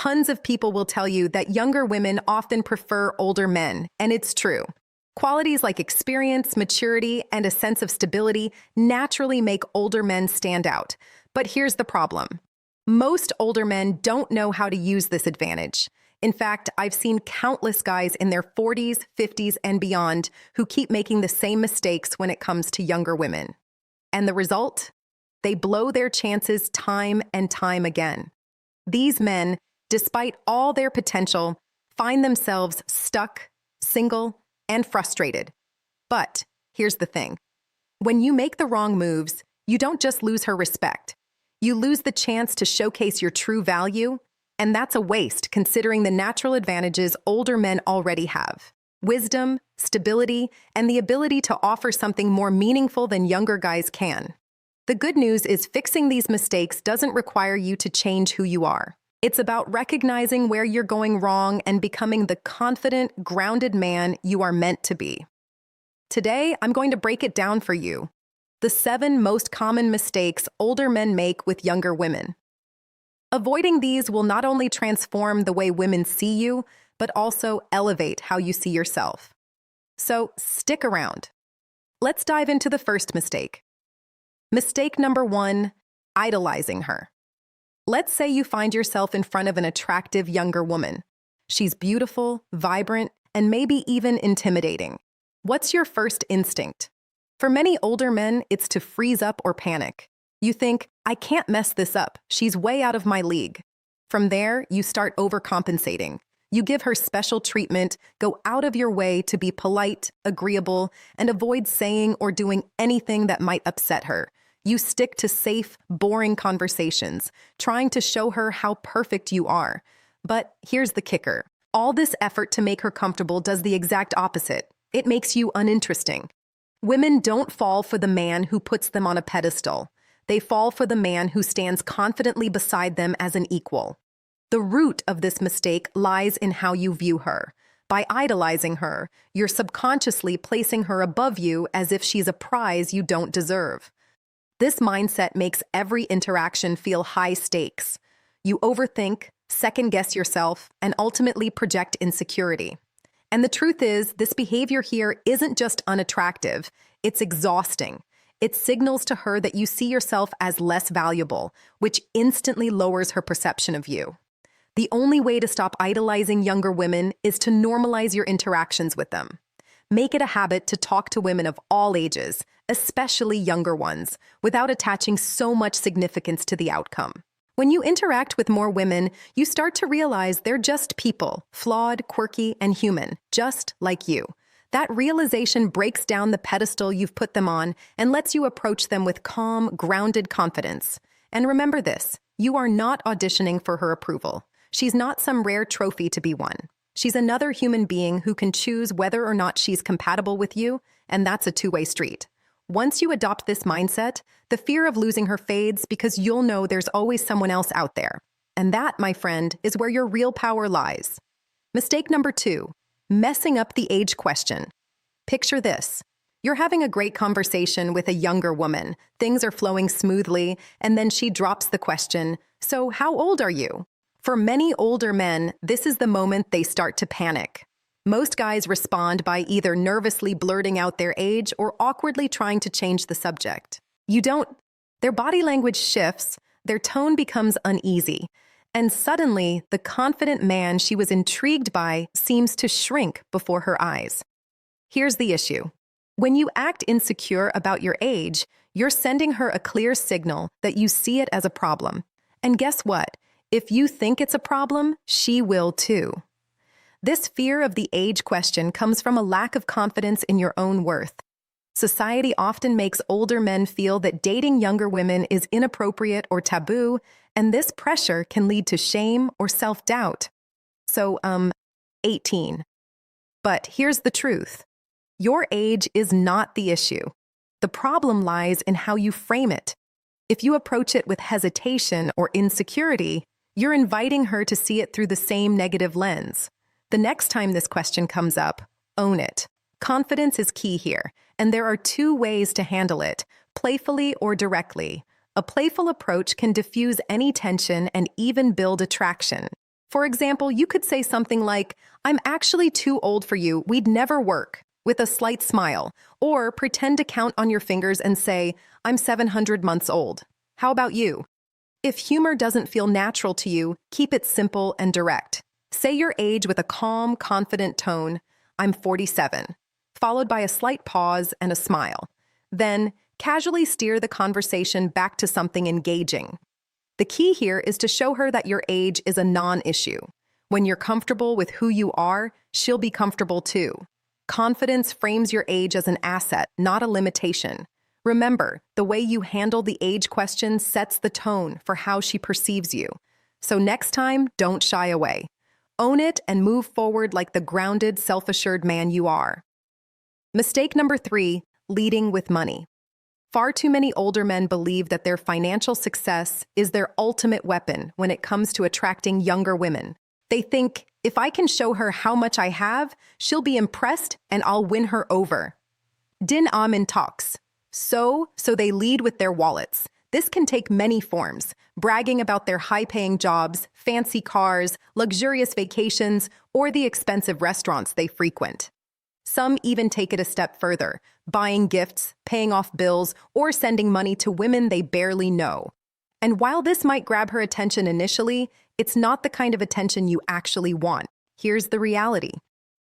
Tons of people will tell you that younger women often prefer older men, and it's true. Qualities like experience, maturity, and a sense of stability naturally make older men stand out. But here's the problem. Most older men don't know how to use this advantage. In fact, I've seen countless guys in their 40s, 50s, and beyond who keep making the same mistakes when it comes to younger women. And the result? They blow their chances time and time again. These men, despite all their potential, find themselves stuck, single, and frustrated. But here's the thing. When you make the wrong moves, you don't just lose her respect. You lose the chance to showcase your true value, and that's a waste considering the natural advantages older men already have. Wisdom, stability, and the ability to offer something more meaningful than younger guys can. The good news is fixing these mistakes doesn't require you to change who you are. It's about recognizing where you're going wrong and becoming the confident, grounded man you are meant to be. Today, I'm going to break it down for you. The 7 most common mistakes older men make with younger women. Avoiding these will not only transform the way women see you, but also elevate how you see yourself. So stick around. Let's dive into the first mistake. Mistake number 1, idolizing her. Let's say you find yourself in front of an attractive younger woman. She's beautiful, vibrant, and maybe even intimidating. What's your first instinct? For many older men, it's to freeze up or panic. You think, I can't mess this up. She's way out of my league. From there, you start overcompensating. You give her special treatment, go out of your way to be polite, agreeable, and avoid saying or doing anything that might upset her. You stick to safe, boring conversations, trying to show her how perfect you are. But here's the kicker. All this effort to make her comfortable does the exact opposite. It makes you uninteresting. Women don't fall for the man who puts them on a pedestal. They fall for the man who stands confidently beside them as an equal. The root of this mistake lies in how you view her. By idolizing her, you're subconsciously placing her above you as if she's a prize you don't deserve. This mindset makes every interaction feel high stakes. You overthink, second-guess yourself, and ultimately project insecurity. And the truth is, this behavior here isn't just unattractive, it's exhausting. It signals to her that you see yourself as less valuable, which instantly lowers her perception of you. The only way to stop idolizing younger women is to normalize your interactions with them. Make it a habit to talk to women of all ages, especially younger ones, without attaching so much significance to the outcome. When you interact with more women, you start to realize they're just people, flawed, quirky, and human, just like you. That realization breaks down the pedestal you've put them on and lets you approach them with calm, grounded confidence. And remember this, you are not auditioning for her approval. She's not some rare trophy to be won. She's another human being who can choose whether or not she's compatible with you, and that's a two-way street. Once you adopt this mindset, the fear of losing her fades because you'll know there's always someone else out there. And that, my friend, is where your real power lies. Mistake number 2, messing up the age question. Picture this. You're having a great conversation with a younger woman. Things are flowing smoothly, and then she drops the question, "So how old are you?" For many older men, this is the moment they start to panic. Most guys respond by either nervously blurting out their age or awkwardly trying to change the subject. Their body language shifts, their tone becomes uneasy, and suddenly the confident man she was intrigued by seems to shrink before her eyes. Here's the issue. When you act insecure about your age, you're sending her a clear signal that you see it as a problem. And guess what? If you think it's a problem, she will too. This fear of the age question comes from a lack of confidence in your own worth. Society often makes older men feel that dating younger women is inappropriate or taboo, and this pressure can lead to shame or self-doubt. So, 18. But here's the truth. Your age is not the issue. The problem lies in how you frame it. If you approach it with hesitation or insecurity, you're inviting her to see it through the same negative lens. The next time this question comes up, own it. Confidence is key here, and there are 2 ways to handle it, playfully or directly. A playful approach can diffuse any tension and even build attraction. For example, you could say something like, "I'm actually too old for you, we'd never work," with a slight smile, or pretend to count on your fingers and say, "I'm 700 months old. How about you?" If humor doesn't feel natural to you, keep it simple and direct. Say your age with a calm, confident tone, "I'm 47," followed by a slight pause and a smile. Then, casually steer the conversation back to something engaging. The key here is to show her that your age is a non-issue. When you're comfortable with who you are, she'll be comfortable too. Confidence frames your age as an asset, not a limitation. Remember, the way you handle the age question sets the tone for how she perceives you. So next time, don't shy away. Own it and move forward like the grounded, self-assured man you are. Mistake number 3, leading with money. Far too many older men believe that their financial success is their ultimate weapon when it comes to attracting younger women. They think, if I can show her how much I have, she'll be impressed and I'll win her over. Din Amin talks. So they lead with their wallets. This can take many forms, bragging about their high-paying jobs, fancy cars, luxurious vacations, or the expensive restaurants they frequent. Some even take it a step further, buying gifts, paying off bills, or sending money to women they barely know. And while this might grab her attention initially, it's not the kind of attention you actually want. Here's the reality.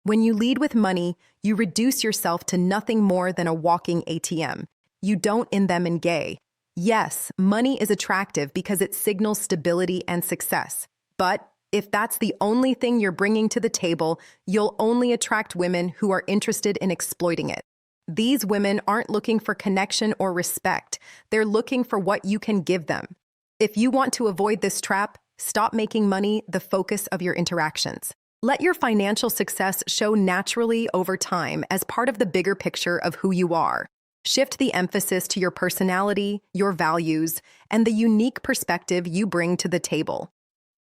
When you lead with money, you reduce yourself to nothing more than a walking ATM. You don't in them and gay. Yes, money is attractive because it signals stability and success. But if that's the only thing you're bringing to the table, you'll only attract women who are interested in exploiting it. These women aren't looking for connection or respect. They're looking for what you can give them. If you want to avoid this trap, stop making money the focus of your interactions. Let your financial success show naturally over time as part of the bigger picture of who you are. Shift the emphasis to your personality, your values, and the unique perspective you bring to the table.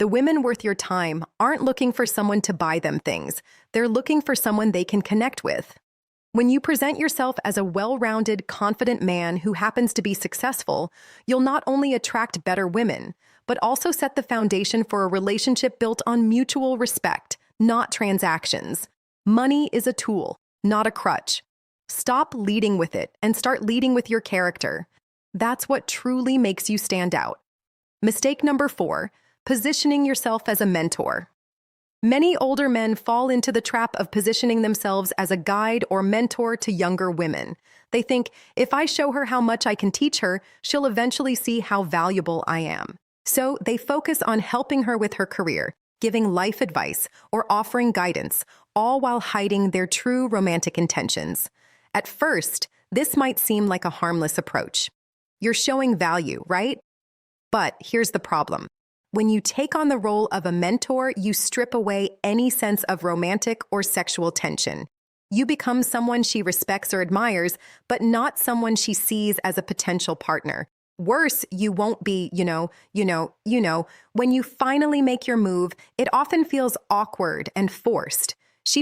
The women worth your time aren't looking for someone to buy them things. They're looking for someone they can connect with. When you present yourself as a well-rounded, confident man who happens to be successful, you'll not only attract better women, but also set the foundation for a relationship built on mutual respect, not transactions. Money is a tool, not a crutch. Stop leading with it and start leading with your character. That's what truly makes you stand out. Mistake number 4, positioning yourself as a mentor. Many older men fall into the trap of positioning themselves as a guide or mentor to younger women. They think, if I show her how much I can teach her, she'll eventually see how valuable I am. So they focus on helping her with her career, giving life advice, or offering guidance, all while hiding their true romantic intentions. At first, this might seem like a harmless approach. You're showing value, right? But here's the problem. When you take on the role of a mentor, you strip away any sense of romantic or sexual tension. You become someone she respects or admires, but not someone she sees as a potential partner. Worse, you won't be, when you finally make your move, it often feels awkward and forced.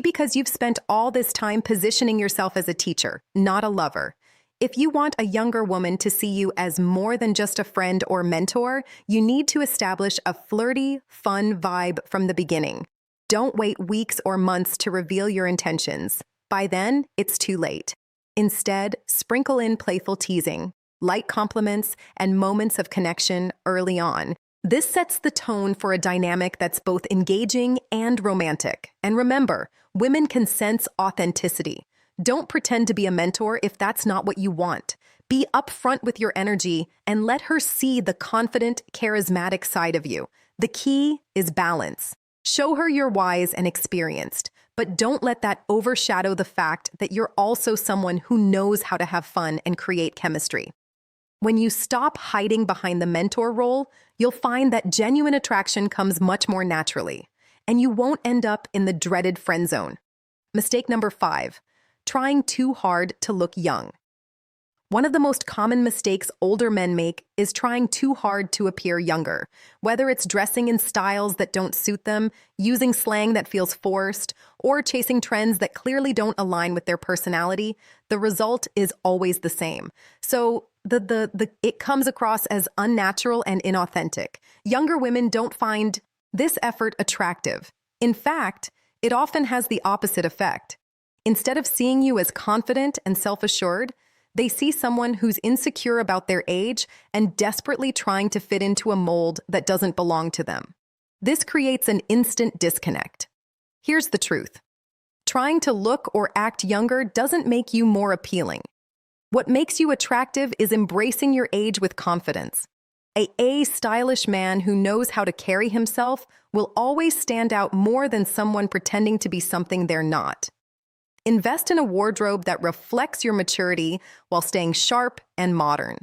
Because you've spent all this time positioning yourself as a teacher, not a lover. If you want a younger woman to see you as more than just a friend or mentor, you need to establish a flirty, fun vibe from the beginning. Don't wait weeks or months to reveal your intentions. By then, it's too late. Instead, sprinkle in playful teasing, light compliments, and moments of connection early on. This sets the tone for a dynamic that's both engaging and romantic. And remember, women can sense authenticity. Don't pretend to be a mentor if that's not what you want. Be upfront with your energy and let her see the confident, charismatic side of you. The key is balance. Show her you're wise and experienced, but don't let that overshadow the fact that you're also someone who knows how to have fun and create chemistry. When you stop hiding behind the mentor role, you'll find that genuine attraction comes much more naturally, and you won't end up in the dreaded friend zone. Mistake number 5, trying too hard to look young. One of the most common mistakes older men make is trying too hard to appear younger. Whether it's dressing in styles that don't suit them, using slang that feels forced, or chasing trends that clearly don't align with their personality, the result is always the same. So it comes across as unnatural and inauthentic. Younger women don't find this effort attractive. In fact, it often has the opposite effect. Instead of seeing you as confident and self-assured, they see someone who's insecure about their age and desperately trying to fit into a mold that doesn't belong to them. This creates an instant disconnect. Here's the truth. Trying to look or act younger doesn't make you more appealing. What makes you attractive is embracing your age with confidence. A stylish man who knows how to carry himself will always stand out more than someone pretending to be something they're not. Invest in a wardrobe that reflects your maturity while staying sharp and modern.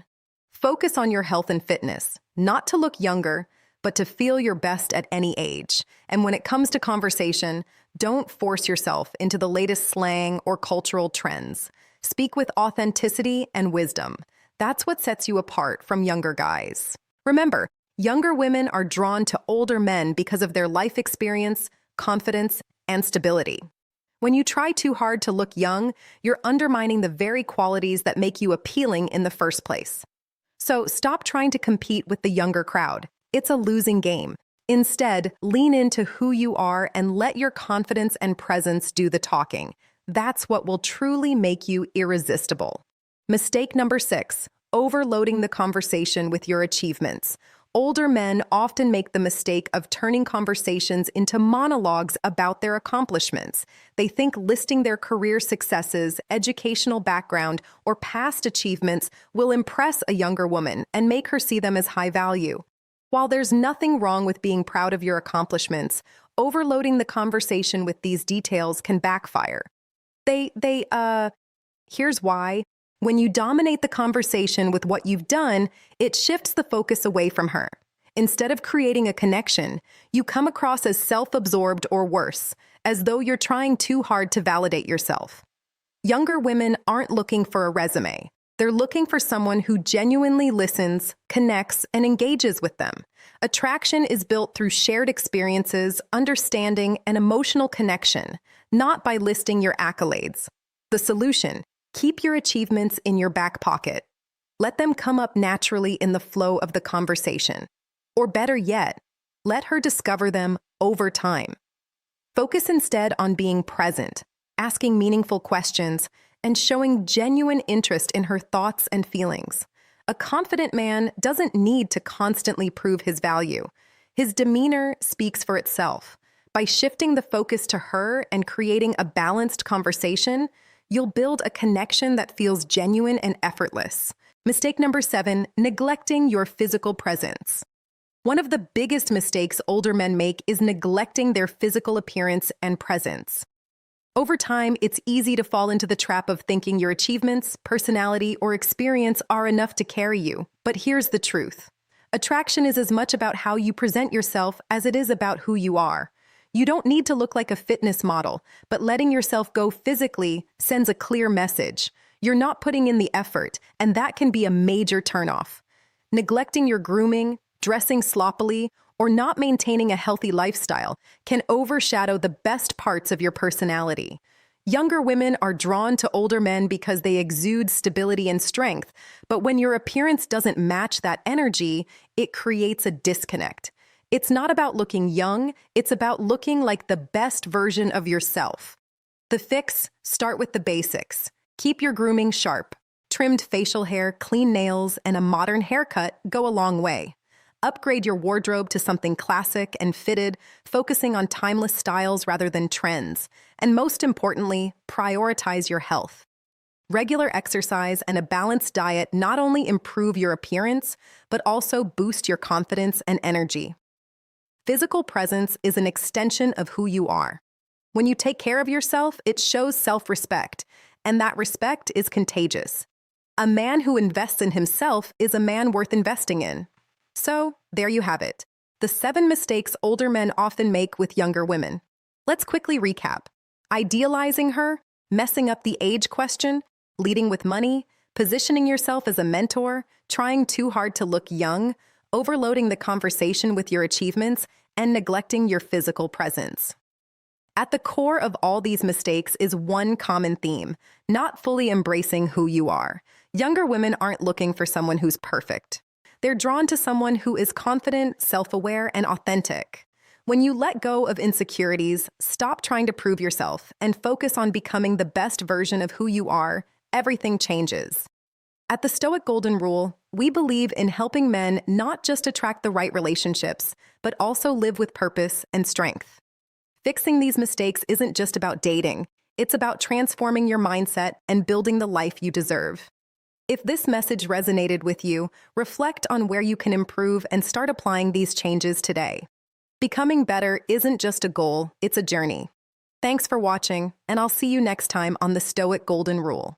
Focus on your health and fitness, not to look younger, but to feel your best at any age. And when it comes to conversation, don't force yourself into the latest slang or cultural trends. Speak with authenticity and wisdom. That's what sets you apart from younger guys. Remember, younger women are drawn to older men because of their life experience, confidence, and stability. When you try too hard to look young, you're undermining the very qualities that make you appealing in the first place. So stop trying to compete with the younger crowd. It's a losing game. Instead, lean into who you are and let your confidence and presence do the talking. That's what will truly make you irresistible. Mistake number 6, overloading the conversation with your achievements. Older men often make the mistake of turning conversations into monologues about their accomplishments. They think listing their career successes, educational background, or past achievements will impress a younger woman and make her see them as high value. While there's nothing wrong with being proud of your accomplishments, overloading the conversation with these details can backfire. Here's why. When you dominate the conversation with what you've done, it shifts the focus away from her. Instead of creating a connection, you come across as self-absorbed or worse, as though you're trying too hard to validate yourself. Younger women aren't looking for a resume. They're looking for someone who genuinely listens, connects, and engages with them. Attraction is built through shared experiences, understanding, and emotional connection, not by listing your accolades. The solution: keep your achievements in your back pocket. Let them come up naturally in the flow of the conversation. Or better yet, let her discover them over time. Focus instead on being present, asking meaningful questions, and showing genuine interest in her thoughts and feelings. A confident man doesn't need to constantly prove his value. His demeanor speaks for itself. By shifting the focus to her and creating a balanced conversation, you'll build a connection that feels genuine and effortless. Mistake number 7, neglecting your physical presence. One of the biggest mistakes older men make is neglecting their physical appearance and presence. Over time, it's easy to fall into the trap of thinking your achievements, personality, or experience are enough to carry you. But here's the truth. Attraction is as much about how you present yourself as it is about who you are. You don't need to look like a fitness model, but letting yourself go physically sends a clear message. You're not putting in the effort, and that can be a major turnoff. Neglecting your grooming, dressing sloppily, or not maintaining a healthy lifestyle can overshadow the best parts of your personality. Younger women are drawn to older men because they exude stability and strength, but when your appearance doesn't match that energy, it creates a disconnect. It's not about looking young, it's about looking like the best version of yourself. The fix: start with the basics. Keep your grooming sharp. Trimmed facial hair, clean nails, and a modern haircut go a long way. Upgrade your wardrobe to something classic and fitted, focusing on timeless styles rather than trends. And most importantly, prioritize your health. Regular exercise and a balanced diet not only improve your appearance, but also boost your confidence and energy. Physical presence is an extension of who you are. When you take care of yourself, it shows self-respect, and that respect is contagious. A man who invests in himself is a man worth investing in. So, there you have it. The 7 mistakes older men often make with younger women. Let's quickly recap. Idealizing her, messing up the age question, leading with money, positioning yourself as a mentor, trying too hard to look young, overloading the conversation with your achievements, and neglecting your physical presence. At the core of all these mistakes is one common theme: not fully embracing who you are. Younger women aren't looking for someone who's perfect. They're drawn to someone who is confident, self-aware, and authentic. When you let go of insecurities, stop trying to prove yourself, and focus on becoming the best version of who you are, everything changes. At the Stoic Golden Rule, we believe in helping men not just attract the right relationships, but also live with purpose and strength. Fixing these mistakes isn't just about dating, it's about transforming your mindset and building the life you deserve. If this message resonated with you, reflect on where you can improve and start applying these changes today. Becoming better isn't just a goal, it's a journey. Thanks for watching, and I'll see you next time on the Stoic Golden Rule.